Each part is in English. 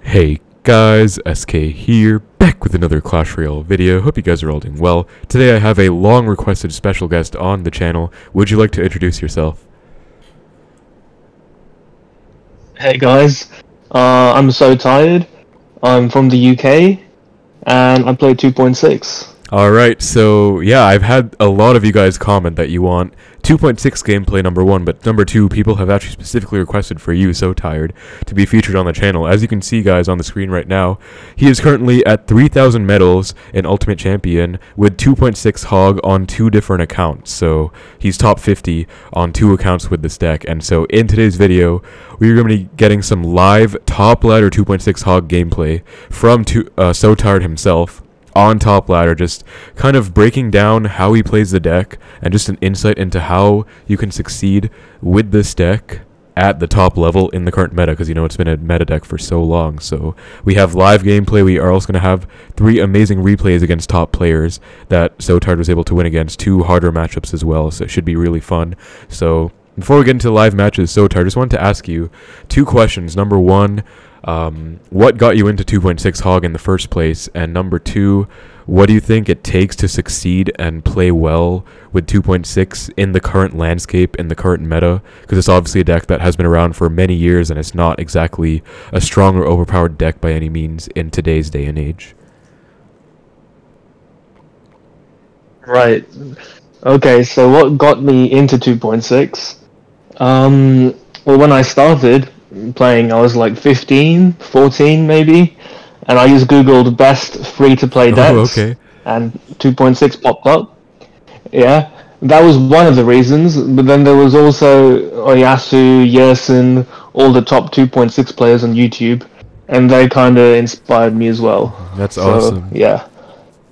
Hey guys, SK here, back with another Clash Royale video. Hope you guys are all doing well. Today I have a long requested special guest on the channel. Would you like to introduce yourself? Hey guys, I'm SoTired. I'm from the UK, and I play 2.6. Alright, so yeah, I've had a lot of you guys comment that you want 2.6 gameplay number 1, but number 2, people have actually specifically requested for you, SoTired, to be featured on the channel. As you can see guys on the screen right now, he is currently at 3,000 medals in Ultimate Champion with 2.6 Hog on 2 different accounts. So he's top 50 on 2 accounts with this deck, and so in today's video, we're going to be getting some live top ladder 2.6 Hog gameplay from SoTired himself. On top ladder, just kind of breaking down how he plays the deck and just an insight into how you can succeed with this deck at the top level in the current meta, because you know it's been a meta deck for so long. So we have live gameplay. We are also going to have 3 amazing replays against top players that SoTired was able to win against, 2 harder matchups as well, so it should be really fun. So before we get into live matches, SoTired, just wanted to ask you 2 questions. Number 1, what got you into 2.6 Hog in the first place? And number 2, what do you think it takes to succeed and play well with 2.6 in the current landscape, in the current meta? Because it's obviously a deck that has been around for many years, and it's not exactly a strong or overpowered deck by any means in today's day and age. Right. Okay, so what got me into 2.6? Well, when I started playing, I was like 15, 14 maybe, and I just googled best free-to-play decks, and 2.6 popped up. Yeah, that was one of the reasons, but then there was also Oyasu, Yersin, all the top 2.6 players on YouTube, and they kind of inspired me as well. That's awesome. Yeah.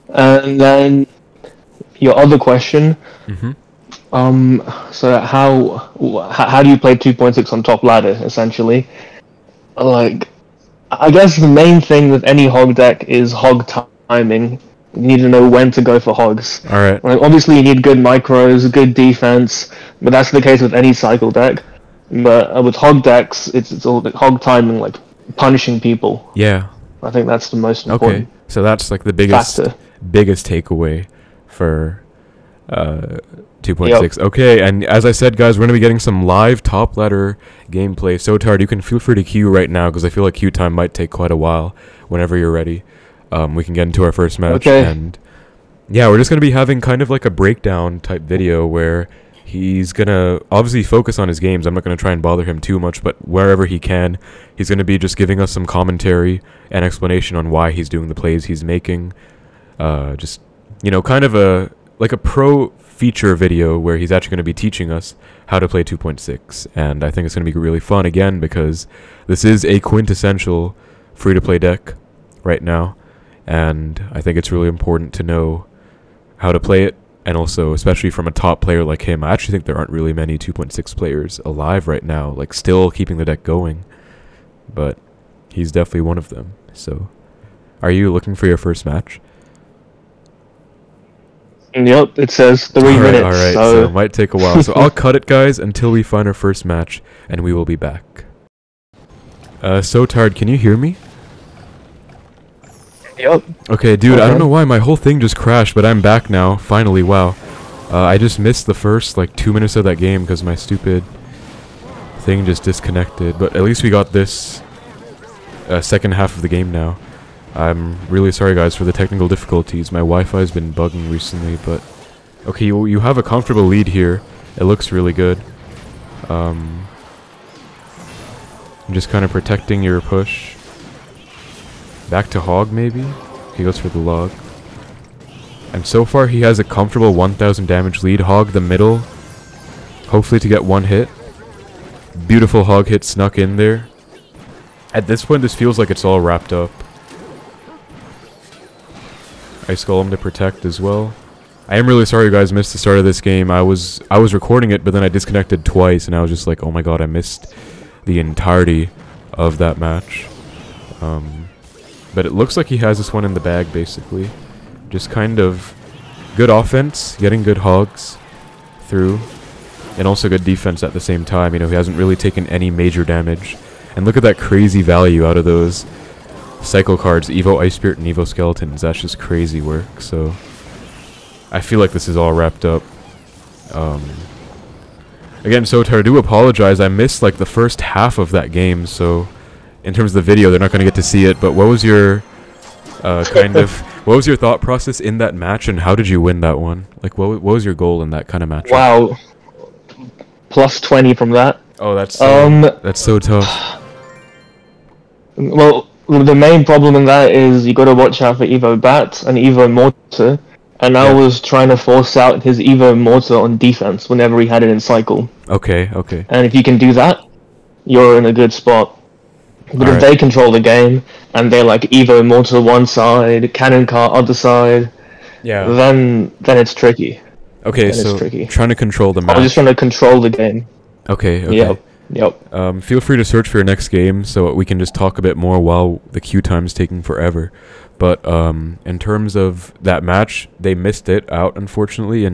And then your other question, so how do you play 2.6 on top ladder, essentially? Like, I guess the main thing with any hog deck is hog timing. You need to know when to go for hogs. Alright. Like, obviously you need good micros, good defense, but that's the case with any cycle deck. But with hog decks, it's all the hog timing, like punishing people. Yeah. I think that's the most important. Okay, so that's like the biggest takeaway for 2.6. Yep. Okay, and as I said, guys, we're going to be getting some live top ladder gameplay. SoTired, you can feel free to queue right now, because I feel like queue time might take quite a while. Whenever you're ready, we can get into our first match. Okay. And yeah, we're just going to be having kind of like a breakdown type video where he's going to obviously focus on his games. I'm not going to try and bother him too much, but wherever he can, he's going to be just giving us some commentary and explanation on why he's doing the plays he's making. Just, you know, kind of a pro feature video where he's actually going to be teaching us how to play 2.6, and I think it's going to be really fun again, because this is a quintessential free-to-play deck right now, and I think it's really important to know how to play it, and also especially from a top player like him. I actually think there aren't really many 2.6 players alive right now, like still keeping the deck going, but he's definitely one of them. So are you looking for your first match? Yep, it says 3 minutes. Alright, so it might take a while. So I'll cut it, guys, until we find our first match, and we will be back. SoTired, can you hear me? Yep. Okay, dude, I don't know why my whole thing just crashed, but I'm back now, finally, wow. I just missed the first, like, 2 minutes of that game because my stupid thing just disconnected, but at least we got this second half of the game now. I'm really sorry, guys, for the technical difficulties. My Wi-Fi's been bugging recently, but okay, you have a comfortable lead here. It looks really good. I'm just kind of protecting your push. Back to Hog, maybe? He goes for the log. And so far, he has a comfortable 1,000 damage lead. Hog the middle, hopefully to get 1 hit. Beautiful Hog hit snuck in there. At this point, this feels like it's all wrapped up. Ice Golem to protect as well. I am really sorry you guys missed the start of this game. I was recording it, but then I disconnected twice, and I was just like, oh my god, I missed the entirety of that match. But it looks like he has this one in the bag, basically. Just kind of good offense, getting good hogs through, and also good defense at the same time. You know, he hasn't really taken any major damage. And look at that crazy value out of those cycle cards, Evo Ice Spirit and Evo Skeletons. That's just crazy work. So I feel like this is all wrapped up. Again, SoTired, I do apologize. I missed like the first half of that game, so in terms of the video, they're not going to get to see it. But what was your what was your thought process in that match, and how did you win that one? Like, what was your goal in that kind of match? Wow, plus 20 from that. Oh, that's so tough. Well, the main problem in that is you got to watch out for Evo Bats and Evo Mortar. And I was trying to force out his Evo Mortar on defense whenever he had it in cycle. Okay. And if you can do that, you're in a good spot. But if they control the game, and they're like Evo Mortar one side, Cannon Cart other side, then it's tricky. Okay, so trying to control the match. I'm just trying to control the game. Okay. Yep. Feel free to search for your next game so we can just talk a bit more while the queue time's taking forever. But in terms of that match, they missed it out, unfortunately, at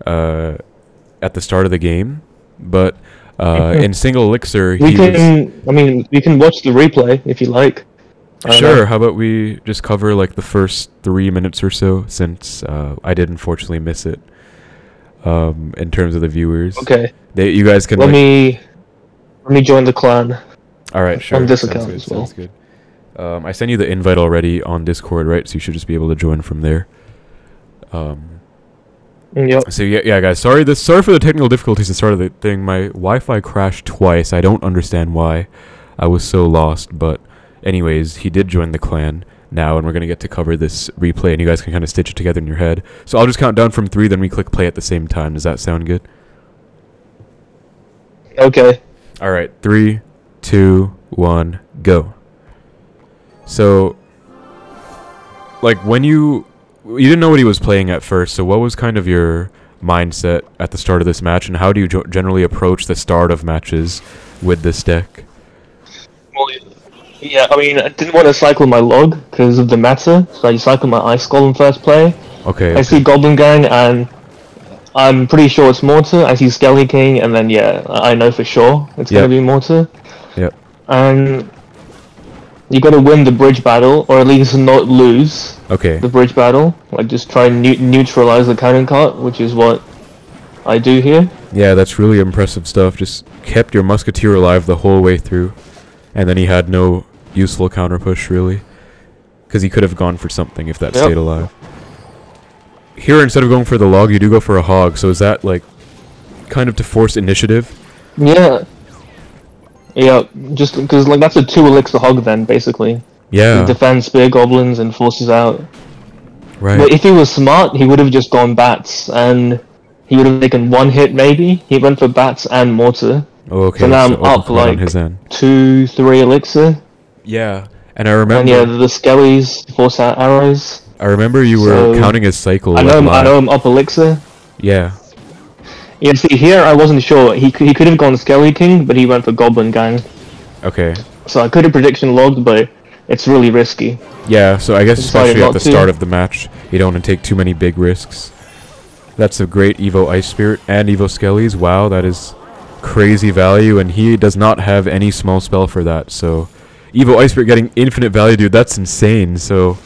the start of the game. But in single elixir, we can watch the replay if you like. Sure. How about we just cover like the first 3 minutes or so, since I did unfortunately miss it. In terms of the viewers. Okay. You guys can. Let me join the clan. All right. Sure. On this account as well. Sounds good. I sent you the invite already on Discord, right? So you should just be able to join from there. Yep. So yeah, guys. Sorry for the technical difficulties at the start of the thing. My Wi-Fi crashed twice. I don't understand why. I was so lost. But anyways, he did join the clan now, and we're gonna get to cover this replay, and you guys can kind of stitch it together in your head. So I'll just count down from 3, then we click play at the same time. Does that sound good? Okay. All right. 3, 2, 1, go. So, like, when you didn't know what he was playing at first, so what was kind of your mindset at the start of this match, and how do you generally approach the start of matches with this deck? Well, yeah, I mean, I didn't want to cycle my log because of the meta, so I cycled my Ice Golem first play. Okay. I see Goblin Gang, and I'm pretty sure it's Mortar. I see Skelly King, and then, I know for sure it's going to be Mortar. Yep. And you got to win the bridge battle, or at least not lose the bridge battle. Like, just try and neutralize the cannon cart, which is what I do here. Yeah, that's really impressive stuff. Just kept your musketeer alive the whole way through, and then he had no useful counter push, really, because he could have gone for something if that stayed alive. Here, instead of going for the log, you do go for a hog, so is that, like, kind of to force initiative? Yeah, just because, like, that's a 2 elixir hog then, basically. Yeah. He defends spear goblins and forces out. Right. But if he was smart, he would have just gone bats, and he would have taken 1 hit, maybe. He went for bats and mortar. Oh, okay. So now I'm up, like, 2, 3 elixir. Yeah, and I remember... And the skellies force out arrows. I remember you were counting his cycle. I know I'm up elixir. Yeah. Yeah, see, here I wasn't sure. He could have gone Skelly King, but he went for Goblin Gang. Okay. So I could have prediction logged, but it's really risky. Yeah, so I guess especially at the start of the match, you don't want to take too many big risks. That's a great Evo Ice Spirit and Evo Skellies. Wow, that is crazy value, and he does not have any small spell for that. So Evo Ice Spirit getting infinite value, dude, that's insane. So,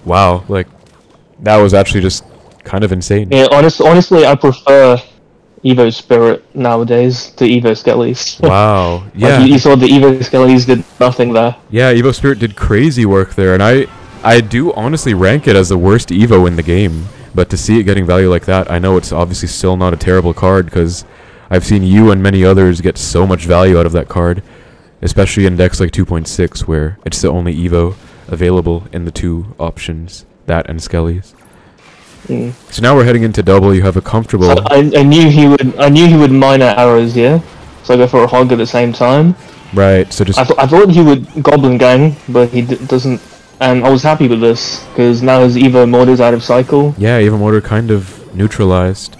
wow, like, that was actually just kind of insane. Yeah, honestly, I prefer Evo Spirit nowadays to Evo Skellies. Wow, yeah. Like you saw the Evo Skellies did nothing there. Yeah, Evo Spirit did crazy work there, and I do honestly rank it as the worst Evo in the game. But to see it getting value like that, I know it's obviously still not a terrible card, because I've seen you and many others get so much value out of that card, especially in decks like 2.6, where it's the only Evo available in the 2 options, that and Skellies. So now we're heading into double. You have a comfortable. So I knew he would mine out arrows, yeah. So I go for a hog at the same time. Right. So just. I thought he would Goblin Gang, but he doesn't. And I was happy with this because now his Evo Mortar's out of cycle. Yeah, Evo Mortar kind of neutralized.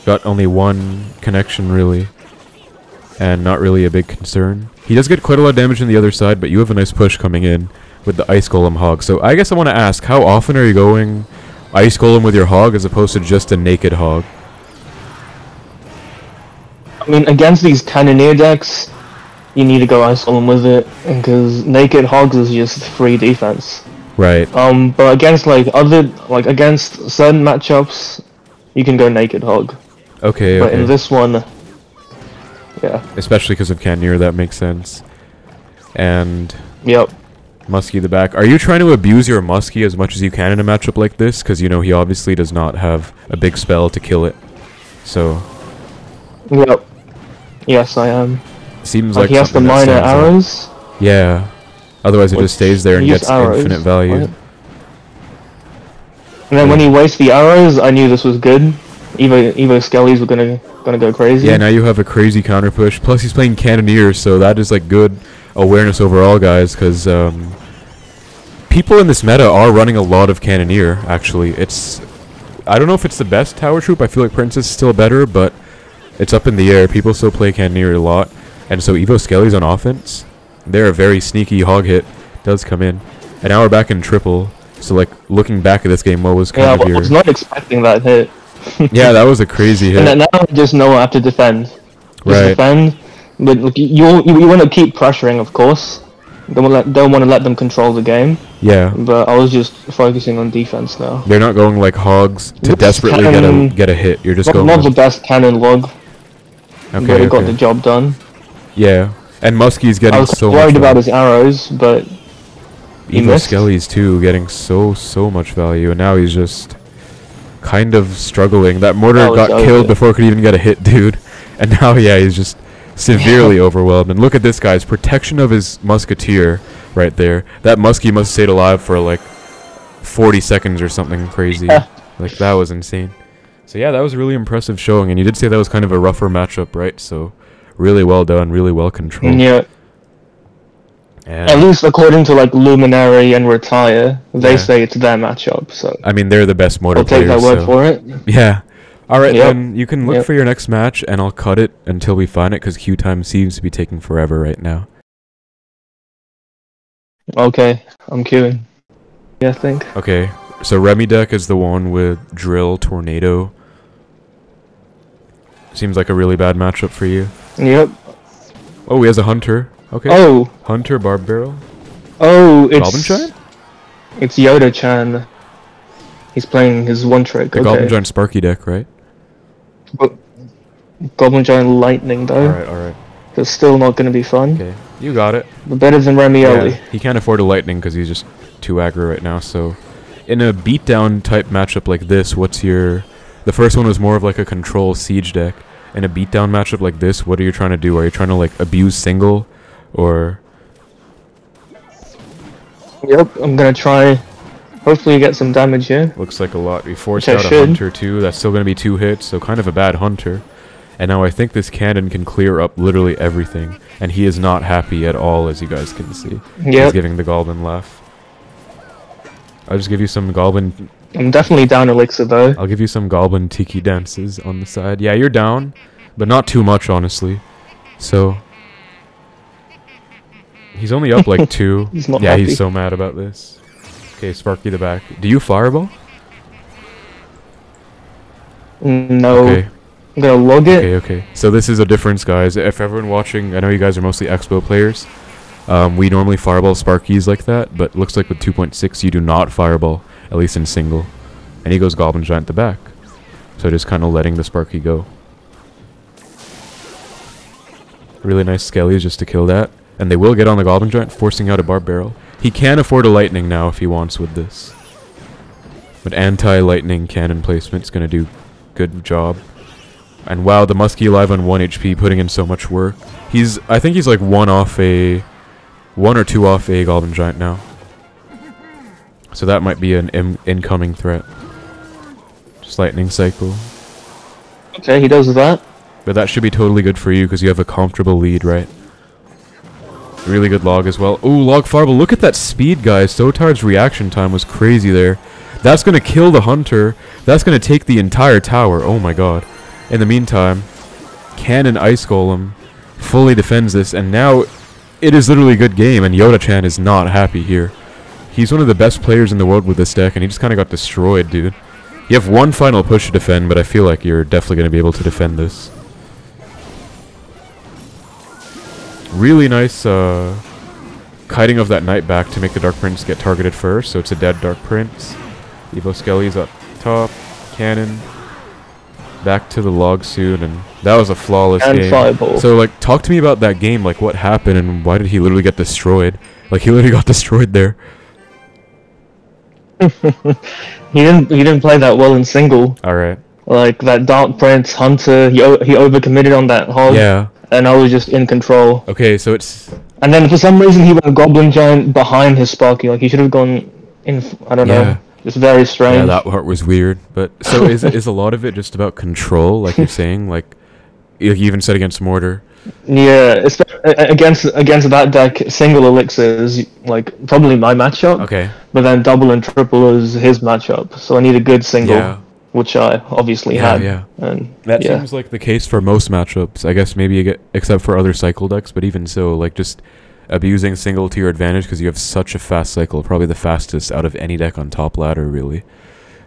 Got only 1 connection really, and not really a big concern. He does get quite a lot of damage on the other side, but you have a nice push coming in with the Ice Golem Hog. So I guess I want to ask, how often are you going Ice Golem with your hog as opposed to just a naked hog? I mean, against these Cannoneer decks, you need to go ice golem with it, because naked hogs is just free defense. Right. But against against certain matchups, you can go naked hog. Okay. But Okay. in this one, yeah. Especially because of Cannoneer, that makes sense. And Yep. Muskie the back. Are you trying to abuse your Muskie as much as you can in a matchup like this? Because, you know, he obviously does not have a big spell to kill it. So... Yep. Yes, I am. Seems like he has the something that minor stands out. arrows. Yeah. Otherwise it just stays there and Use gets arrows, infinite value. right? And then when he wastes the arrows, I knew this was good. Evo Skellies were gonna go crazy. Yeah, now you have a crazy counter push. Plus he's playing Cannoneer, so that is like good awareness overall, guys, because people in this meta are running a lot of Cannoneer, actually. I don't know if it's the best tower troop. I feel like Princess is still better, but it's up in the air. People still play Cannoneer a lot. And so Evo Skellies on offense, they're a very sneaky hog hit. Does come in. And now we're back in triple. So like looking back at this game, what was kind of your... I was not expecting that hit. Yeah, that was a crazy hit. And now I just know I have to defend. Just Right. defend. But look, you want to keep pressuring, of course. Don't want to let them control the game. Yeah. But I was just focusing on defense now. They're not going like hogs to This desperately get a hit. You're just going... Not the best cannon log. Okay, But it got okay. the job done. Yeah. And Muskie's I getting was so worried much about value. his arrows, but he Evo missed. Skellies too, getting so much value, and now he's just kind of struggling. That mortar That was got killed over. before it could even get a hit, dude. And now, yeah, he's just severely overwhelmed. And look at this, guys. Protection of his musketeer right there. That muskie must have stayed alive for like 40 seconds or something crazy. Like, that was insane. So yeah, that was a really impressive showing. And you did say that was kind of a rougher matchup, right? So really well done, really well controlled. Yeah. And At least according to like Luminary and Retire, they Yeah. say it's their matchup. So I mean, they're the best mortar I'll take players. that word so- for it. Yeah. Alright, Yep. then you can look Yep. for your next match, and I'll cut it until we find it, because queue time seems to be taking forever right now. Okay, I'm queuing. Yeah, I think. Okay, so Remy deck is the one with Drill, Tornado. Seems like a really bad matchup for you. Yep. Oh, he has a Hunter. Okay. Oh, Hunter, Barb Barrel. it's Goblin Giant? It's Yoda-chan. He's playing his one trick. The Okay. Goblin Giant Sparky deck, right? But Goblin Giant Lightning though. Alright. It's still not gonna be fun. Okay, you got it. But better than Remieli. Yeah, he can't afford a Lightning because he's just too aggro right now, so... In a beatdown type matchup like this, what's your... The first one was more of like a control siege deck. In a beatdown matchup like this, what are you trying to do? Are you trying to like abuse single? Or... Yep, I'm gonna try. Hopefully get some damage here. Looks like a lot. We forced Which I out a should. Hunter too. That's still going to be 2 hits, so kind of a bad Hunter. And now I think this cannon can clear up literally everything. And he is not happy at all, as you guys can see. He's Yep. giving the Goblin laugh. I'll just give you some Goblin... I'm definitely down Elixir though. I'll give you some Goblin Tiki dances on the side. Yeah, you're down, but not too much, honestly. So... He's only up like 2. He's not Yeah, happy. he's so mad about this. Okay, Sparky the back. Do you Fireball? No. Okay. I'm gonna log it. Okay. So this is a difference, guys. If everyone watching, I know you guys are mostly Expo players. We normally Fireball Sparkies like that, but looks like with 2.6 you do not Fireball, at least in single. And he goes Goblin Giant the back. So just kind of letting the Sparky go. Really nice Skellies just to kill that. And they will get on the Goblin Giant, forcing out a Barb Barrel. He can afford a Lightning now if he wants with this. But anti-Lightning cannon placement's gonna do good job. And wow, the Muskie alive on 1 HP, putting in so much work. I think he's like 1 or 2 off a Goblin Giant now. So that might be an incoming threat. Just Lightning Cycle. Okay, he does that. But that should be totally good for you because you have a comfortable lead, right? Really good log as well. Ooh, log Fireball. Look at that speed, guys. SoTired's reaction time was crazy there. That's going to kill the Hunter. That's going to take the entire tower. Oh my god. In the meantime, Cannon Ice Golem fully defends this, and now it is literally a good game, and Yoda-chan is not happy here. He's one of the best players in the world with this deck, and he just kind of got destroyed, dude. You have one final push to defend, but I feel like you're definitely going to be able to defend this. Really nice kiting of that knight back to make the Dark Prince get targeted first, so it's a dead Dark Prince. Evo Skelly's up top, cannon, back to the log soon, and that was a flawless game. Fireball. So, like, talk to me about that game, like, what happened, and why did he literally get destroyed? Like, he literally got destroyed there. He didn't play that well in single. Alright. Like, that Dark Prince, Hunter, he overcommitted on that hog. Yeah. And I was just in control. Okay, so it's... And then for some reason he went Goblin Giant behind his Sparky. Like, he should have gone in... I don't know. It's very strange. Yeah, that part was weird. But, so is a lot of it just about control, like you're saying? Like, you even said against Mortar. Yeah, against that deck, single Elixir is, like, probably my matchup. Okay. But then double and triple is his matchup. So I need a good single. Yeah. Which I obviously had. Yeah. And that seems like the case for most matchups. I guess maybe except for other cycle decks, but even so, like just abusing single to your advantage because you have such a fast cycle, probably the fastest out of any deck on top ladder, really.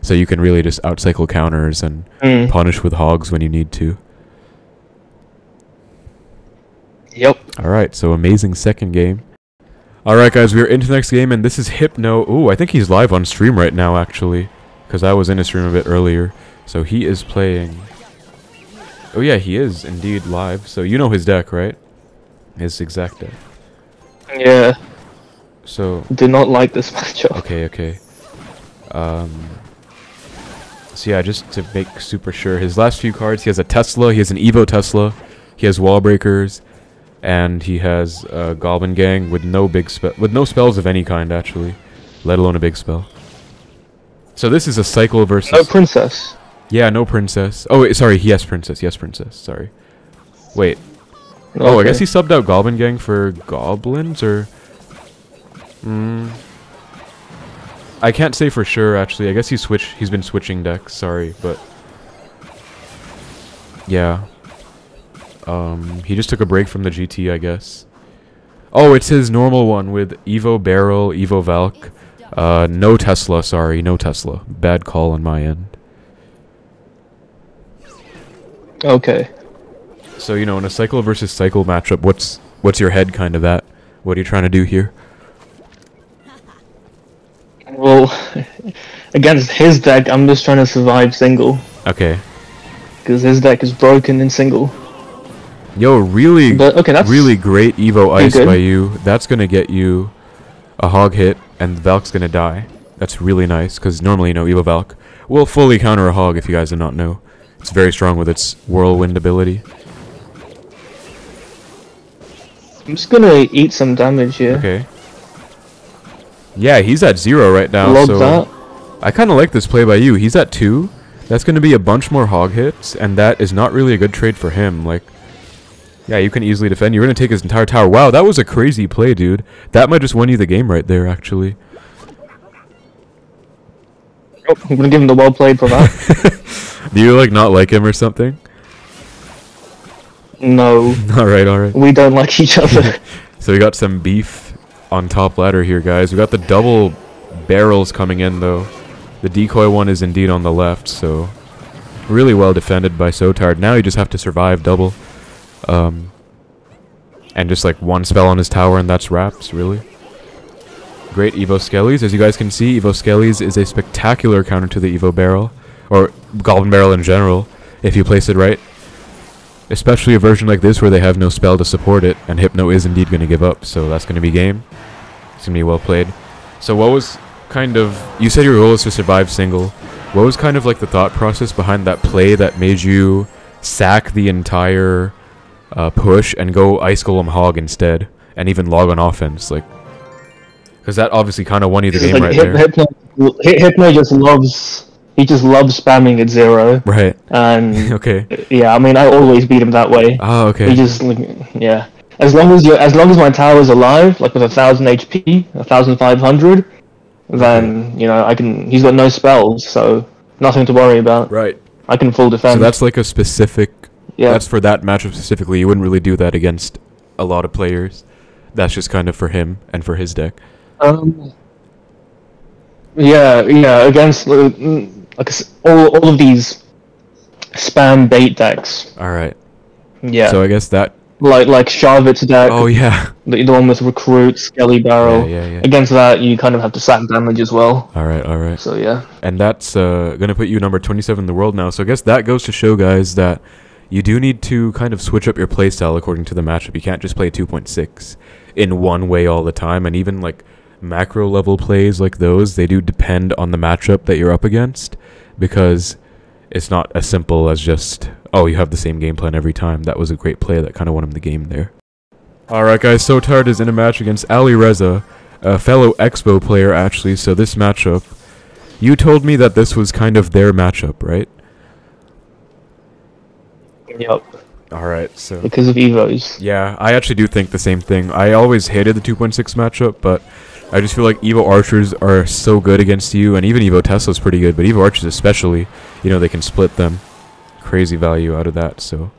So you can really just outcycle counters and punish with hogs when you need to. Yep. Alright, so amazing second game. Alright guys, we're into the next game, and this is Hypno. Ooh, I think he's live on stream right now, actually. Because I was in his stream a bit earlier. So he is playing... Oh yeah, he is indeed live. So you know his deck, right? His exact deck. Yeah. So... Did not like this matchup. Okay. So yeah, just to make super sure. His last few cards, he has a Tesla, he has an Evo Tesla, he has Wall Breakers, and he has a Goblin Gang with no spells of any kind, actually. Let alone a big spell. So this is a cycle versus... No princess. Yeah, no princess. Oh, wait, sorry, yes, princess. Yes, princess. Sorry. Wait. Okay. Oh, I guess he subbed out Goblin Gang for goblins, or... I can't say for sure, actually. I guess he's been switching decks, sorry, but... Yeah. He just took a break from the GT, I guess. Oh, it's his normal one with Evo Barrel, Evo Valk. No Tesla, sorry, no Tesla. Bad call on my end. Okay. So, you know, in a cycle versus cycle matchup, what's your head kind of at? What are you trying to do here? Well, against his deck, I'm just trying to survive single. Okay. Because his deck is broken in single. Yo, really, that's really great Evo Ice good by you. That's gonna get you a hog hit, and Valk's gonna die. That's really nice, because normally, you know, Evo Valk will fully counter a hog, if you guys did not know. It's very strong with its whirlwind ability. I'm just gonna eat some damage here. Okay. Yeah, he's at 0 right now, Log so... that. I kind of like this play by you. He's at 2. That's gonna be a bunch more hog hits, and that is not really a good trade for him. Like... Yeah, you can easily defend. You're going to take his entire tower. Wow, that was a crazy play, dude. That might just win you the game right there, actually. Oh, I'm going to give him the well played for that. Do you, like, not like him or something? No. Alright. We don't like each other. So we got some beef on top ladder here, guys. We got the double barrels coming in, though. The decoy one is indeed on the left, so... Really well defended by SoTired. Now you just have to survive double. And just like one spell on his tower and that's wraps, really. Great Evo Skellies. As you guys can see, Evo Skellies is a spectacular counter to the Evo Barrel. Or Goblin Barrel in general, if you place it right. Especially a version like this where they have no spell to support it, and Hypno is indeed going to give up, so that's going to be game. It's going to be well played. So what was kind of... You said your goal is to survive single. What was kind of like the thought process behind that play that made you sack the entire... push and go Ice Golem Hog instead, and even log on offense, like, because that obviously kind of won you the game right there. Hypno just loves spamming at 0. Right. And okay. Yeah, I mean, I always beat him that way. Oh, okay. He just, yeah. As long as my tower's alive, like with 1,000 HP, 1,500, then you know he's got no spells, so nothing to worry about. Right. I can full defend. So that's like a specific. Yeah. That's for that matchup specifically. You wouldn't really do that against a lot of players. That's just kind of for him and for his deck. Yeah, against like all of these spam bait decks. All right. Yeah. So I guess that like Charvet's deck, Oh yeah. the one with Recruit, Skelly Barrel. Yeah. Against that, you kind of have to sack damage as well. All right. So yeah. And that's gonna put you number 27 in the world now. So I guess that goes to show, guys, that you do need to kind of switch up your playstyle according to the matchup. You can't just play 2.6 in one way all the time. And even like macro level plays like those, they do depend on the matchup that you're up against, because it's not as simple as just, oh, you have the same game plan every time. That was a great play that kind of won him the game there. Alright guys, SoTired is in a match against Ali Reza, a fellow Expo player actually. So this matchup, you told me that this was kind of their matchup, right? Yep. Alright, so... Because of Evos. Yeah, I actually do think the same thing. I always hated the 2.6 matchup, but I just feel like Evo Archers are so good against you, and even Evo Tesla's pretty good, but Evo Archers especially, you know, they can split them. Crazy value out of that, so...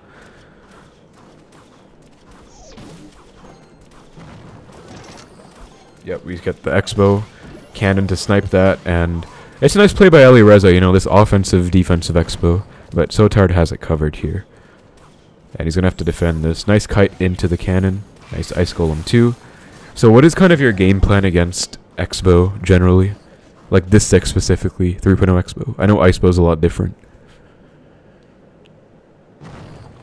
Yep, we get the Expo cannon to snipe that, and it's a nice play by Ali Reza, you know, this offensive, defensive Expo, but SoTired has it covered here. And he's going to have to defend this. Nice kite into the cannon. Nice Ice Golem too. So what is kind of your game plan against Expo generally? Like this deck specifically, 3.0 Expo. I know Icepo's a lot different.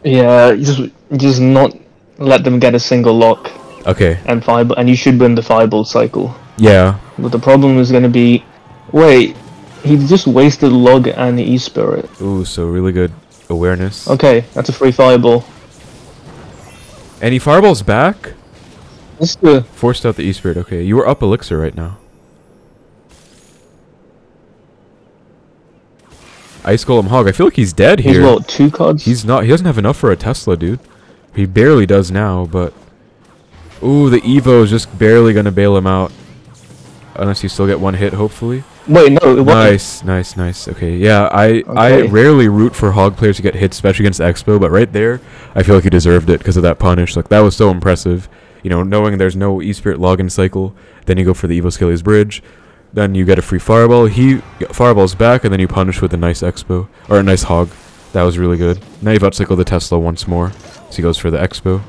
Yeah, just not let them get a single lock. Okay. And you should win the Fireball cycle. Yeah. But the problem is going to be, wait, he just wasted Log and the E-Spirit. Ooh, so really good awareness. Okay, that's a free Fireball. And he Fireballs back? That's good. Forced out the E-Spirit. Okay, you were up Elixir right now. Ice Golem Hog. I feel like he's dead here. He's what, 2 cards? He's not. He doesn't have enough for a Tesla, dude. He barely does now, but... Ooh, the Evo is just barely going to bail him out. Unless you still get one hit, hopefully. Wait, no, it wasn't. Nice. Okay, yeah, I rarely root for Hog players to get hits, especially against Expo, but right there, I feel like he deserved it because of that punish. Like, that was so impressive. You know, knowing there's no E-Spirit login cycle, then you go for the Evo Skelly's Bridge, then you get a free Fireball, he Fireballs back, and then you punish with a nice Expo, or a nice Hog. That was really good. Now you've outcycled the Tesla once more, so he goes for the Expo.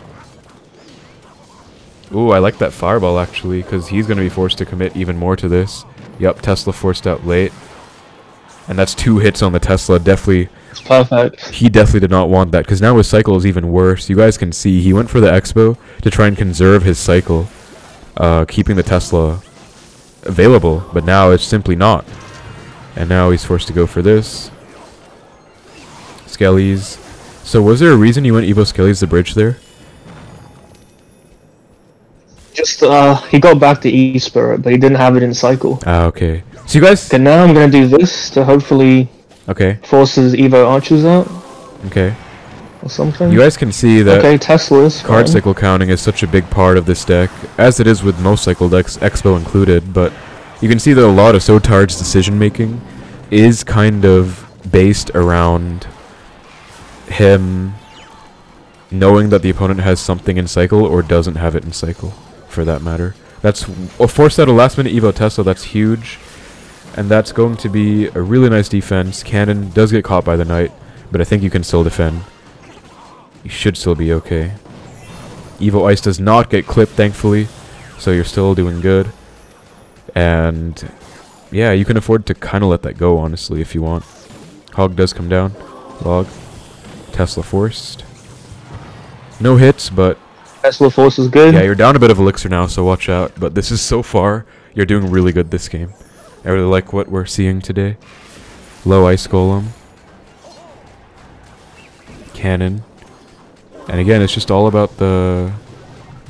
Ooh, I like that Fireball, actually, because he's going to be forced to commit even more to this. Yep, Tesla forced out late. And that's 2 hits on the Tesla. Definitely. It's perfect. He definitely did not want that, because now his cycle is even worse. You guys can see he went for the Expo to try and conserve his cycle, keeping the Tesla available, but now it's simply not. And now he's forced to go for this. Skellies. So was there a reason you went Evo Skellies the bridge there? Just, he got back to E-Spirit, but he didn't have it in cycle. Ah, okay. So you guys... Okay, now I'm gonna do this to hopefully... Okay. Force his Evo Archers out. Okay. Or something. You guys can see that okay, Tesla is card fine. cycle counting is such a big part of this deck, as it is with most cycle decks, Expo included, but you can see that a lot of SoTired's decision making is kind of based around him knowing that the opponent has something in cycle or doesn't have it in cycle, for that matter. That's a force out a last minute Evo Tesla, that's huge. And that's going to be a really nice defense. Cannon does get caught by the Knight, but I think you can still defend. You should still be okay. Evo Ice does not get clipped, thankfully, so you're still doing good. And yeah, you can afford to kind of let that go, honestly, if you want. Hog does come down. Log. Tesla forced. No hits, but... Tesla force is good. Yeah, you're down a bit of Elixir now, so watch out. But this is so far, you're doing really good this game. I really like what we're seeing today. Low Ice Golem. Cannon. And again, it's just all about the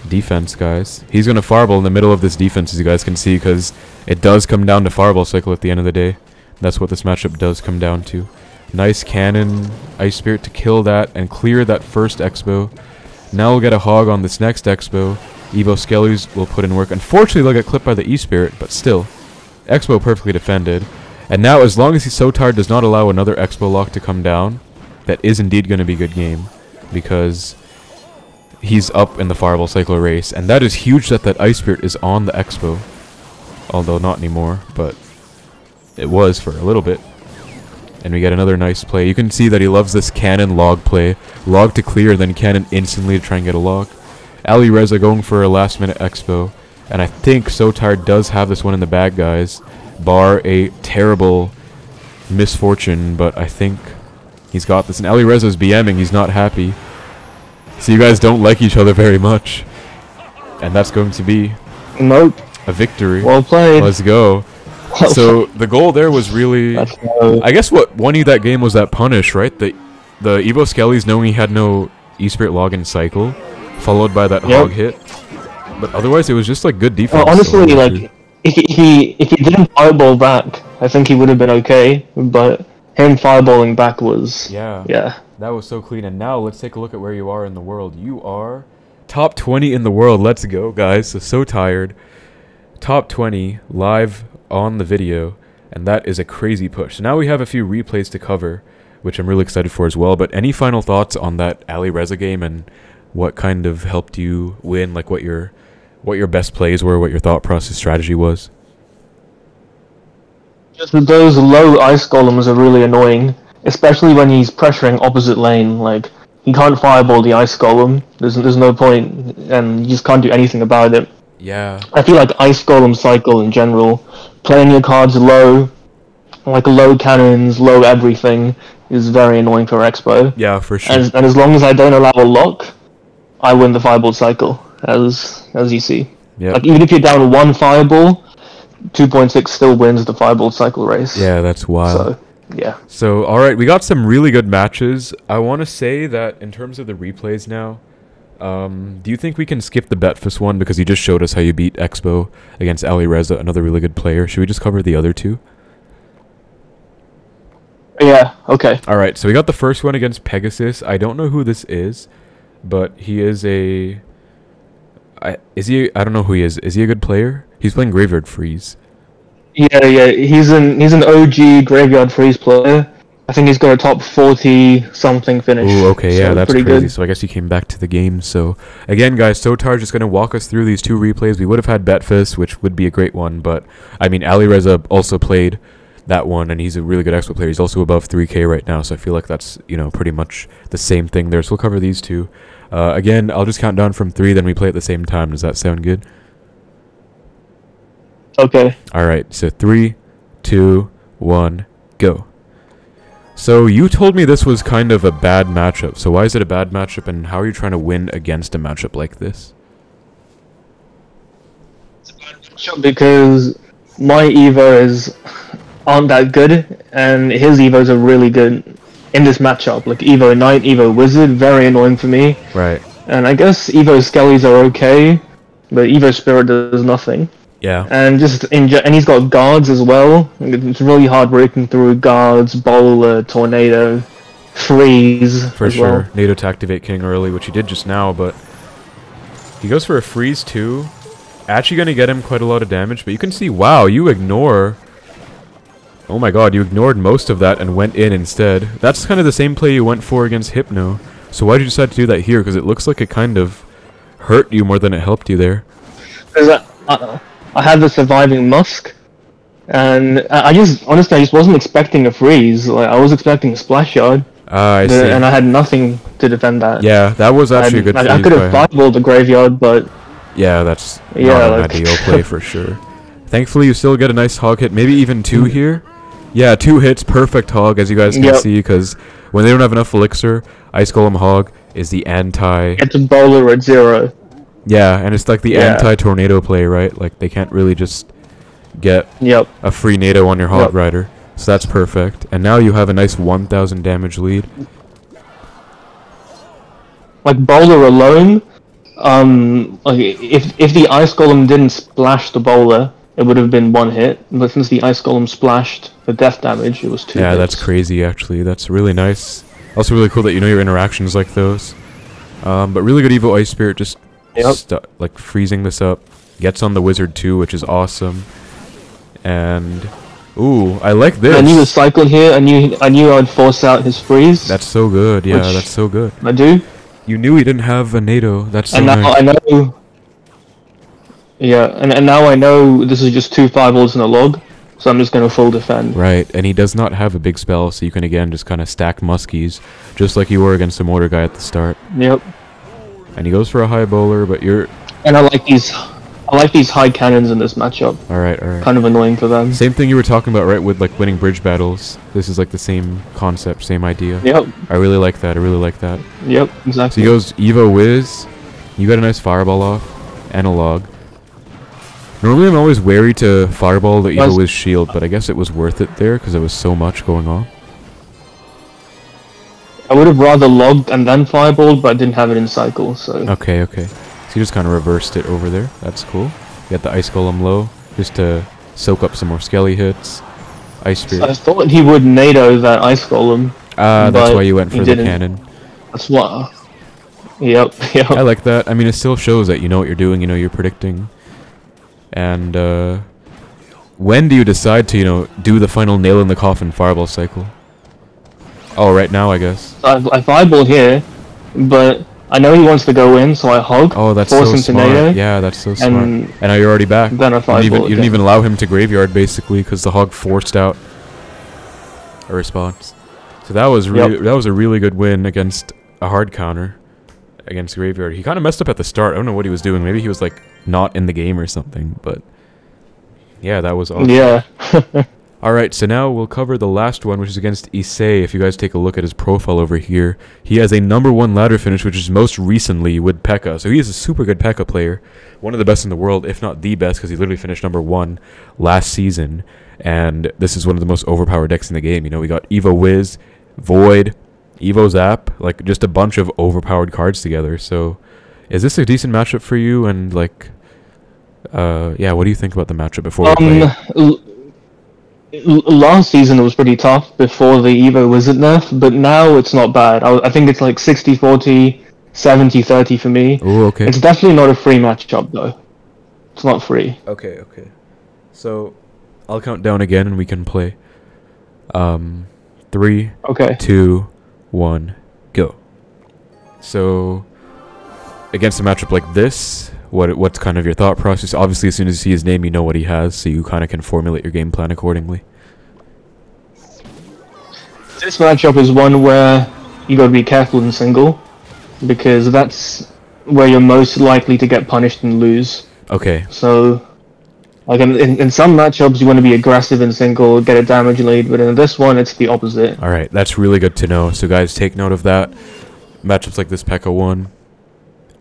defense, guys. He's going to Fireball in the middle of this defense, as you guys can see, because it does come down to Fireball cycle at the end of the day. That's what this matchup does come down to. Nice Cannon, Ice Spirit to kill that and clear that first Expo. Now we'll get a Hog on this next Expo. Evo Skellies will put in work. Unfortunately, they'll get clipped by the E-Spirit, but still. Expo perfectly defended. And now, as long as he's SoTired does not allow another Expo lock to come down, that is indeed going to be a good game. Because he's up in the Fireball cycle race. And that is huge that that Ice Spirit is on the Expo. Although not anymore, but it was for a little bit. And we get another nice play. You can see that he loves this cannon log play. Log to clear, then cannon instantly to try and get a log. Ali Reza going for a last minute expo. And I think SoTired does have this one in the bag, guys. Bar a terrible misfortune, but I think he's got this. And Ali Reza's BMing, he's not happy. So you guys don't like each other very much. And that's going to be a victory. Well played. Let's go. So the goal there was really, I guess what won you that game was that punish, right? The Evo Skellies knowing he had no E-Spirit login cycle, followed by that hog hit. But otherwise, it was just like good defense. Honestly, like if he didn't fireball back, I think he would have been okay. But him fireballing back was yeah. That was so clean. And now let's take a look at where you are in the world. You are top 20 in the world. Let's go, guys. So tired. Top 20 live on the video, and that is a crazy push. So now we have a few replays to cover, which I'm really excited for as well. But any final thoughts on that Ali Reza game and what kind of helped you win, like what your best plays were, what your thought process strategy was? Just those low ice golems are really annoying, especially when he's pressuring opposite lane. Like, he can't fireball the ice golem, there's no point, and you just can't do anything about it. Yeah. I feel like ice golem cycle in general, playing your cards low, like low cannons, low everything, is very annoying for Expo. Yeah, for sure. And as long as I don't allow a lock, I win the fireball cycle, as you see. Yeah. Like, even if you're down one fireball, 2.6 still wins the fireball cycle race. Yeah, that's wild. So, yeah. So, alright, we got some really good matches. I want to say that in terms of the replays now, do you think we can skip the Betfus one because you just showed us how you beat Expo against Ali Reza, another really good player? Should we just cover the other two? Yeah, okay. Alright, so we got the first one against Pegasus. I don't know who this is, but he is a... I don't know who he is. Is he a good player? He's playing Graveyard Freeze. Yeah, he's an OG Graveyard Freeze player. I think he's got a top 40 something finish. Ooh, okay, yeah, so that's pretty crazy. good. So I guess he came back to the game. So again, guys, SoTired just going to walk us through these two replays. We would have had Betfus, which would be a great one, but I mean, Ali Reza also played that one, and he's a really good Expo player. He's also above 3K right now, so I feel like that's, you know, pretty much the same thing there. So we'll cover these two. Again, I'll just count down from 3, then we play at the same time. Does that sound good? Okay. Alright, so 3, 2, 1, go. So you told me this was kind of a bad matchup. So why is it a bad matchup, and how are you trying to win against a matchup like this? It's a bad matchup because my Evos aren't that good, and his Evos are really good in this matchup. Like Evo Knight, Evo Wizard, very annoying for me. Right. And I guess Evo Skellies are okay, but Evo Spirit does nothing. Yeah. And and he's got guards as well. It's really hard breaking through guards, bowler, tornado, freeze. For as sure. well. NATO to activate King early, which he did just now, but he goes for a freeze too. Actually going to get him quite a lot of damage, but you can see, wow, you ignore... Oh my god, you ignored most of that and went in instead. That's kind of the same play you went for against Hypno. So why did you decide to do that here? Because it looks like it kind of hurt you more than it helped you there. Because I had the surviving Musk, and I just wasn't expecting a freeze. Like, I was expecting a splash yard. I see. And I had nothing to defend that. Yeah, that was actually a good freeze. I could have fireballed the graveyard, but... Yeah, that's not an ideal play for sure. Thankfully, you still get a nice hog hit, maybe even 2 here. Yeah, 2 hits, perfect hog, as you guys can see, because when they don't have enough elixir, Ice Golem Hog is the anti... It's a bowler at 0. Yeah, and it's like the anti-tornado play, right? Like, they can't really just get a free NATO on your Hog Rider. So that's perfect. And now you have a nice 1,000 damage lead. Like, bowler alone, like, if the Ice Golem didn't splash the bowler, it would have been 1 hit. But since the Ice Golem splashed the death damage, it was 2 Yeah, hits. that's crazy, actually. That's really nice. Also really cool that you know your interactions like those. But really good Evo Ice Spirit, just like freezing this up. Gets on the Wizard too, which is awesome. And ooh, I like this. I knew the cycle here. I knew I'd force out his freeze. That's so good. Yeah, that's so good. I do. You knew he didn't have a NATO. That's so and now nice. I know. Yeah, and now I know this is just 2 fireballs in a log. so I'm just gonna full defend. Right, and he does not have a big spell, so you can again just kind of stack muskies, just like you were against the mortar guy at the start. Yep. And he goes for a high bowler, but you're... And I like these high cannons in this matchup. Alright. Kind of annoying for them. Same thing you were talking about, right, with like winning bridge battles. This is like the same concept, same idea. Yep. I really like that, Yep, exactly. So he goes Evo Wiz, you got a nice fireball off, and a log. Normally I'm always wary to fireball the Evo Wiz shield, but I guess it was worth it there, because there was so much going on. I would have rather logged and then fireballed, but I didn't have it in cycle, so... Okay. So you just kind of reversed it over there. That's cool. You got the Ice Golem low, just to soak up some more Skelly hits. Ice Spirit. I thought he would NATO that Ice Golem. That's why you went for the cannon. That's what... Yep. I like that. I mean, it still shows that you know what you're doing, you know, you're predicting. And, when do you decide to, you know, do the final nail in the coffin fireball cycle? Oh, right now, I guess. I fireballed here, but I know he wants to go in, so I hog. Oh, that's force so him smart. To NATO, yeah, that's so smart. And now you're already back. Then I fireball. You didn't even allow him to graveyard, basically, because the hog forced out a response. So that was that was a really good win against a hard counter against graveyard. He kind of messed up at the start. I don't know what he was doing. Maybe he was like not in the game or something. But yeah, that was awesome. Yeah. Alright, so now we'll cover the last one, which is against Issei. If you guys take a look at his profile over here, he has a #1 ladder finish, which is most recently with P.E.K.K.A. So he is a super good P.E.K.K.A. player. One of the best in the world, if not the best, because he literally finished #1 last season. And this is one of the most overpowered decks in the game. You know, we got Evo Wiz, Void, Evo Zap, like just a bunch of overpowered cards together. So is this a decent matchup for you? And like, yeah, what do you think about the matchup before we play it? Last season it was pretty tough before the Evo Wizard nerf, but now it's not bad. I think it's like 60-40, 70-30 for me. Ooh, okay. It's definitely not a free matchup though. It's not free. Okay. So I'll count down again and we can play. 3, okay. 2, 1, go. So against a matchup like this, what's kind of your thought process? Obviously, as soon as you see his name, you know what he has, so you kind of can formulate your game plan accordingly. This matchup is one where you got to be careful in single, because that's where you're most likely to get punished and lose. Okay. So, like in some matchups, you want to be aggressive in single, get a damage lead, but in this one, it's the opposite. All right, that's really good to know. So, guys, take note of that. Matchups like this P.E.K.K.A. 1,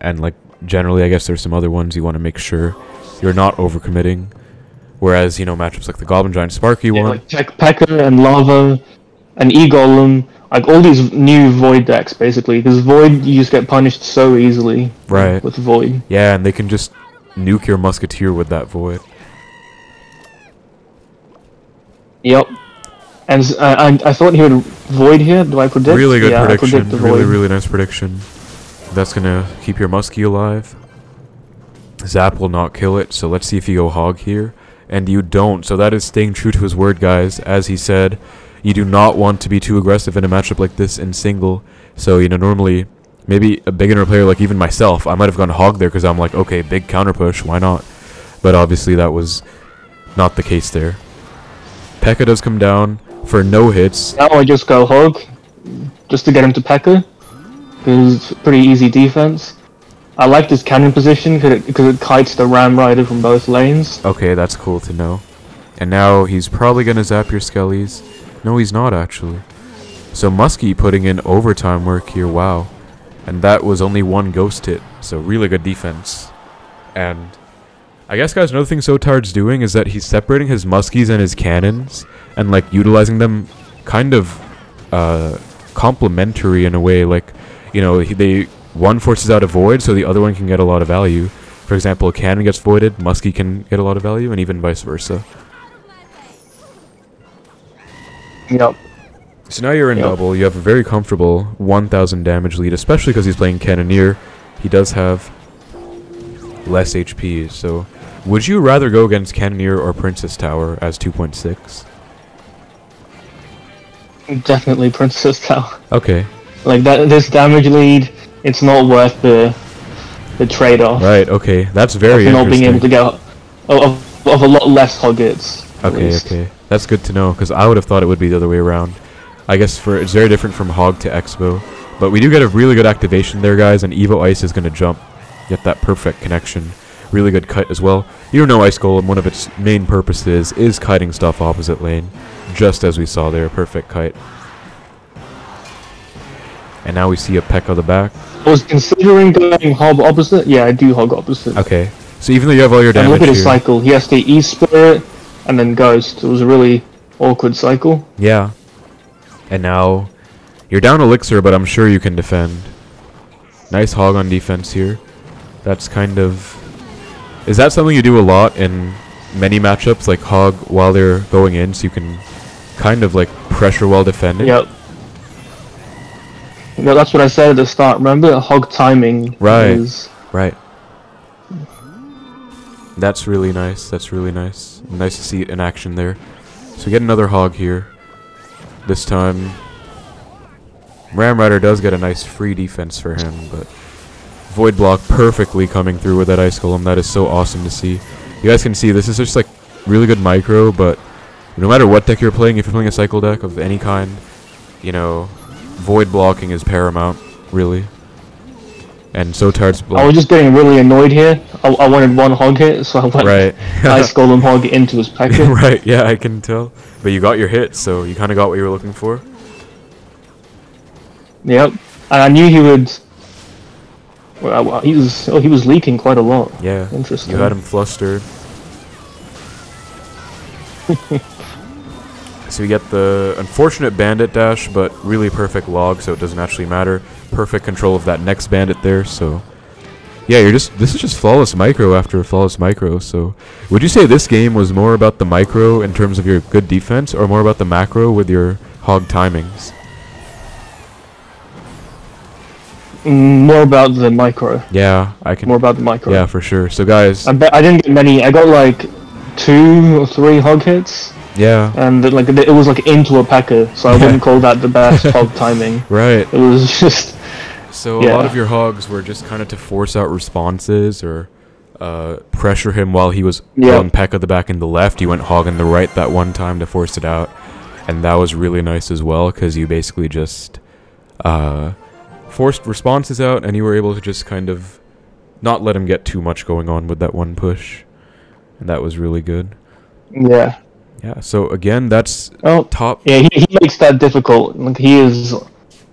and like generally, I guess there's some other ones you want to make sure you're not overcommitting. Whereas, you know, matchups like the Goblin Giant Sparky one, like P.E.K.K.A. and Lava and E-Golem, like all these new Void decks, basically, because Void, you just get punished so easily. Right. With Void. Yeah, and they can just nuke your Musketeer with that Void. Yep. And I thought he would Void here. Do I predict? Really good prediction. I predict the really, Void. really nice prediction. That's gonna keep your Muskie alive. Zap will not kill it, so let's see if you go Hog here. And you don't, so that is staying true to his word, guys. As he said, you do not want to be too aggressive in a matchup like this in single. So, you know, normally, maybe a beginner player like even myself, I might have gone Hog there because I'm like, okay, big counter push, why not? But obviously that was not the case there. P.E.K.K.A. does come down for no hits. Now I just go Hog, just to get him to P.E.K.K.A. Because it's pretty easy defense. I like this cannon position because it kites the Ram Rider from both lanes. Okay, that's cool to know. And now he's probably going to zap your Skellies. No, he's not actually. So Muskie putting in overtime work here, wow. And that was only one ghost hit, so really good defense. And I guess, guys, another thing SoTired's doing is that he's separating his Muskies and his cannons and like utilizing them kind of complementary in a way. Like, you know, one forces out a void, so the other one can get a lot of value. For example, a cannon gets voided, Muskie can get a lot of value, and even vice versa. Yep. So now you're in double. You have a very comfortable 1,000 damage lead, especially because he's playing Cannoneer. He does have less HP, so would you rather go against Cannoneer or Princess Tower as 2.6? Definitely Princess Tower. Okay. Like this damage lead, it's not worth the trade-off. Right. Okay. That's very interesting. Not being able to get of a lot less hog hits. Okay, okay. That's good to know, because I would have thought it would be the other way around. I guess it's very different from Hog to Expo. But we do get a really good activation there, guys, and Evo Ice is going to jump. Get that perfect connection. Really good kite as well. You know Ice Golem, one of its main purposes is kiting stuff opposite lane. Just as we saw there, perfect kite. And now we see a peck of the back. I was considering going Hog opposite. Yeah, I do Hog opposite. Okay. So even though you have all your damage and look at his here, cycle. He has to E-Spirit and then Ghost. It was a really awkward cycle. yeah. And now you're down Elixir, but I'm sure you can defend. Nice Hog on defense here. That's kind of... Is that something you do a lot in many matchups, like Hog while they're going in, so you can kind of like pressure while defending? Yep. Yeah, that's what I said at the start. Remember, Hog timing. Right. Right. That's really nice. That's really nice. Nice to see it in action there. So we get another Hog here. This time, Ram Rider does get a nice free defense for him, but Void Block perfectly coming through with that Ice Golem. That is so awesome to see. You guys can see this is just like really good micro, but no matter what deck you're playing, if you're playing a cycle deck of any kind, you know, Void Blocking is paramount, really. And SoTired's block. I was just getting really annoyed here. I wanted one Hog hit, so I went Ice Golem Hog into his packet. Right, yeah, I can tell. But you got your hit, so you kind of got what you were looking for. Yep. And I knew he would... Well, he was leaking quite a lot. Yeah, interesting. You had him flustered. So we get the unfortunate bandit dash, but really perfect log, so it doesn't actually matter. Perfect control of that next bandit there, so... Yeah, this is just flawless micro after flawless micro, so... Would you say this game was more about the micro in terms of your good defense, or more about the macro with your Hog timings? More about the micro. Yeah, I can... More about the micro. Yeah, for sure. So guys... I didn't get many. I got like 2 or 3 Hog hits. Yeah. And like it was like into a P.E.K.K.A, so I wouldn't call that the best Hog timing. Right. It was just... So a lot of your Hogs were just kind of to force out responses or pressure him while he was on P.E.K.K.A the back in the left. You went Hog in the right that one time to force it out. And that was really nice as well, because you basically just forced responses out, and you were able to just kind of not let him get too much going on with that one push. And that was really good. Yeah. Yeah, so again, that's top... Yeah, he makes that difficult. Like, he is,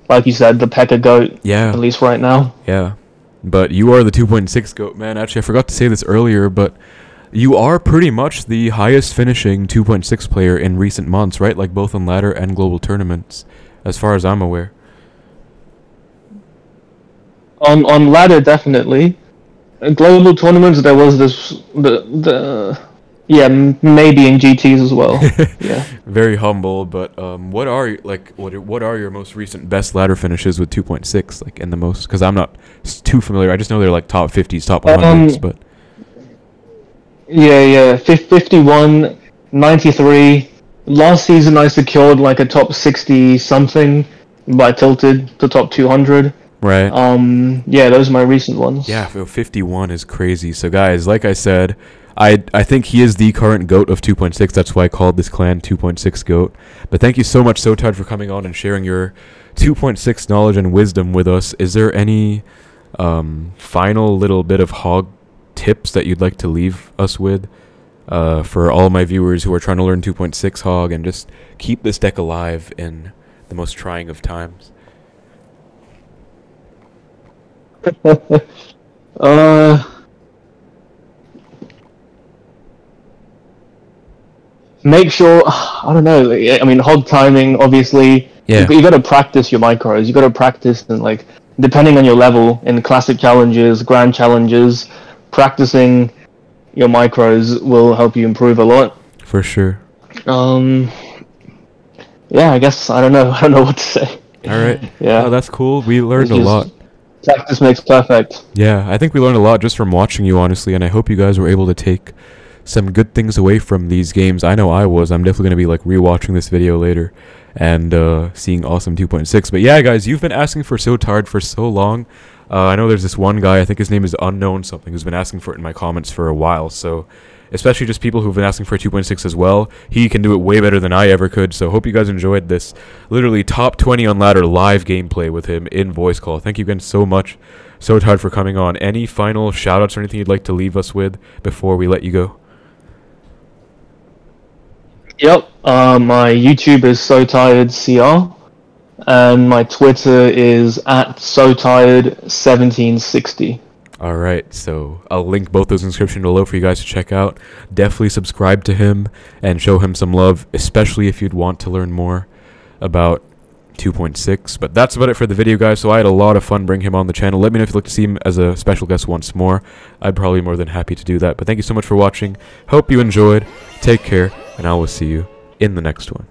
like you said, the P.E.K.K.A GOAT, at least right now. Yeah, but you are the 2.6 GOAT, man. Actually, I forgot to say this earlier, but you are pretty much the highest finishing 2.6 player in recent months, right? Like both on ladder and global tournaments, as far as I'm aware. On ladder, definitely. In global tournaments, there was this... Yeah, maybe in GTs as well. Yeah. Very humble, but what are your most recent best ladder finishes with 2.6? Like in the most, because I'm not too familiar. I just know they're like top 50s, top 100s, but. Yeah, 51, 93. Last season I secured like a top 60 something, but I tilted to top 200. Right. Yeah, those are my recent ones. Yeah, 51 is crazy. So guys, like I said, I think he is the current GOAT of 2.6. That's why I called this clan 2.6 GOAT. But thank you so much, SoTired, for coming on and sharing your 2.6 knowledge and wisdom with us. Is there any final little bit of Hog tips that you'd like to leave us with for all my viewers who are trying to learn 2.6 Hog and just keep this deck alive in the most trying of times? Make sure, I don't know, I mean, Hog timing, obviously, you got to practice your micros, you got to practice, and like, depending on your level, in classic challenges, grand challenges, practicing your micros will help you improve a lot. For sure. Yeah, I guess, I don't know what to say. Alright. Yeah. Oh, that's cool, we learned a lot. Practice makes perfect. Yeah, I think we learned a lot just from watching you, honestly, and I hope you guys were able to take some good things away from these games. I know I was. I'm definitely going to be like rewatching this video later and seeing awesome 2.6. But yeah, guys, you've been asking for SoTired for so long. I know there's this one guy, I think his name is Unknown something, who's been asking for it in my comments for a while. So especially just people who've been asking for a 2.6 as well. He can do it way better than I ever could, so hope you guys enjoyed this literally top 20 on ladder live gameplay with him in voice call. Thank you again so much, SoTired, for coming on. Any final shoutouts or anything you'd like to leave us with before we let you go? Yep. My YouTube is SoTiredCR, and my Twitter is at SoTired1760. Alright, so I'll link both those in the description below for you guys to check out. Definitely subscribe to him and show him some love, especially if you'd want to learn more about 2.6. But that's about it for the video, guys. So I had a lot of fun bringing him on the channel. Let me know if you'd like to see him as a special guest once more. I'd probably be more than happy to do that. But thank you so much for watching. Hope you enjoyed. Take care, and I will see you in the next one.